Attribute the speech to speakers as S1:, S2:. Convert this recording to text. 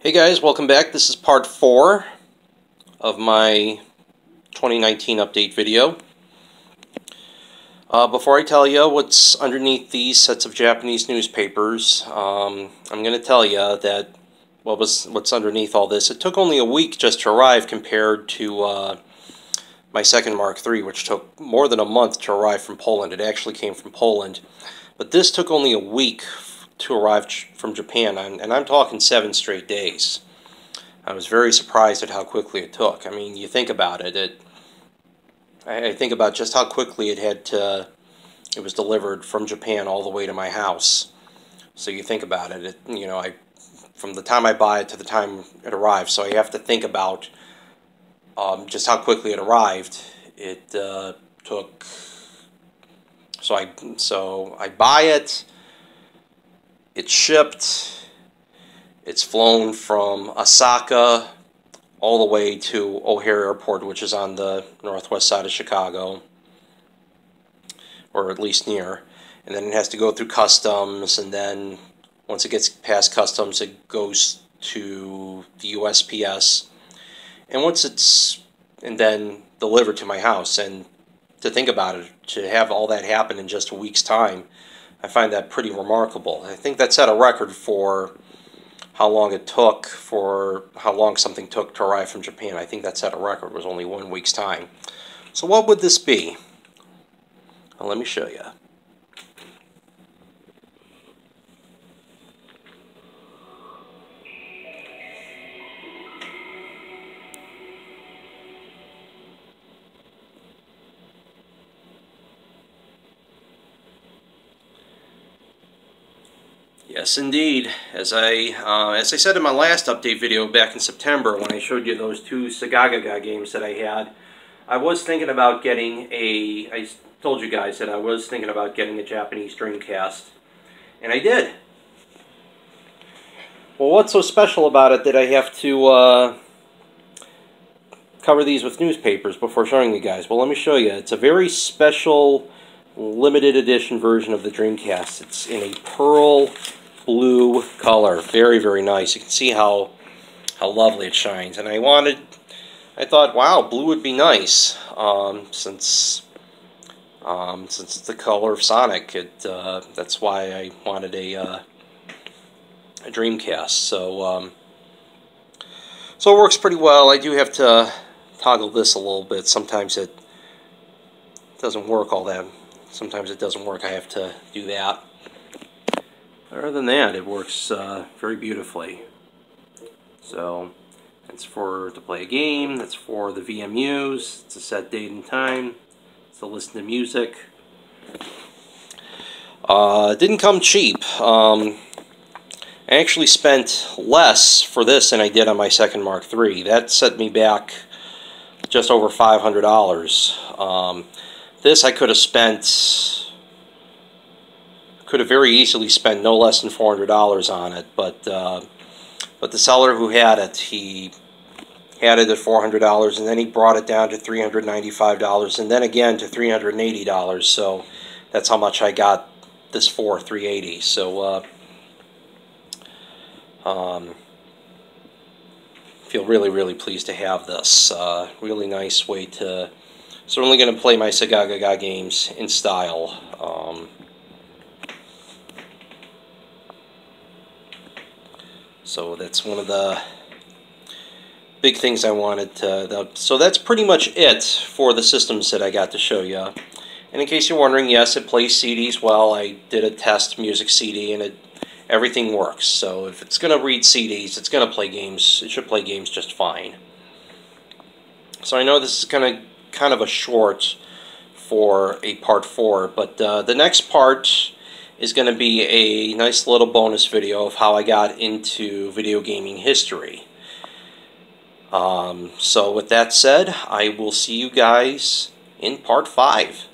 S1: Hey guys, welcome back. This is part 4 of my 2019 update video. Before I tell you what's underneath these sets of Japanese newspapers, I'm going to tell you that what's underneath all this. It took only a week just to arrive compared to my second Mark III, which took more than a month to arrive from Poland. It actually came from Poland. But this took only a week to arrive from Japan, and I'm talking 7 straight days. I was very surprised at how quickly it took. I mean, you think about it. I think about just how quickly it was delivered from Japan all the way to my house. So you think about it. From the time I buy it to the time it arrives. So I have to think about just how quickly it arrived. It took. So I buy it. It's shipped, it's flown from Osaka all the way to O'Hare Airport, which is on the northwest side of Chicago, or at least near. And then it has to go through customs, and then once it gets past customs, it goes to the USPS. And then delivered to my house. And to think about it, to have all that happen in just a week's time, I find that pretty remarkable. I think that set a record for how long something took to arrive from Japan. I think that set a record. It was only 1 week's time. So what would this be? Well, let me show you. Yes, indeed. As I said in my last update video back in September, when I showed you those 2 Sagaga games that I had, I was thinking about getting I told you guys that I was thinking about getting a Japanese Dreamcast, and I did. Well, what's so special about it that I have to cover these with newspapers before showing you guys? Well, let me show you. It's a very special, limited edition version of the Dreamcast. It's in a pearl blue color. Very, very nice. You can see how lovely it shines. And I thought, wow, blue would be nice. Since it's the color of Sonic, that's why I wanted a Dreamcast. So it works pretty well. I do have to toggle this a little bit. Sometimes it doesn't work all that. Sometimes it doesn't work. I have to do that. Other than that, it works very beautifully. So it's to play a game. That's for the VMUs. It's a set date and time. It's to listen to music. It didn't come cheap. I actually spent less for this than I did on my second Mark III. That set me back just over $500. This I could have very easily spent no less than $400 on it, but the seller who had it, he had it at $400, and then he brought it down to $395, and then again to $380. So that's how much I got this for, $380. So feel really, really pleased to have this. Really nice way to. Certainly going to play my Sagaga games in style. So that's one of the big things I wanted to. So that's pretty much it for the systems that I got to show you. And in case you're wondering, yes, it plays CDs well. I did a test music CD, and everything works. So if it's going to read CDs, it's going to play games. It should play games just fine. So I know this is kind of a short for a part 4, but the next part is going to be a nice little bonus video of how I got into video gaming history. So with that said, I will see you guys in part 5.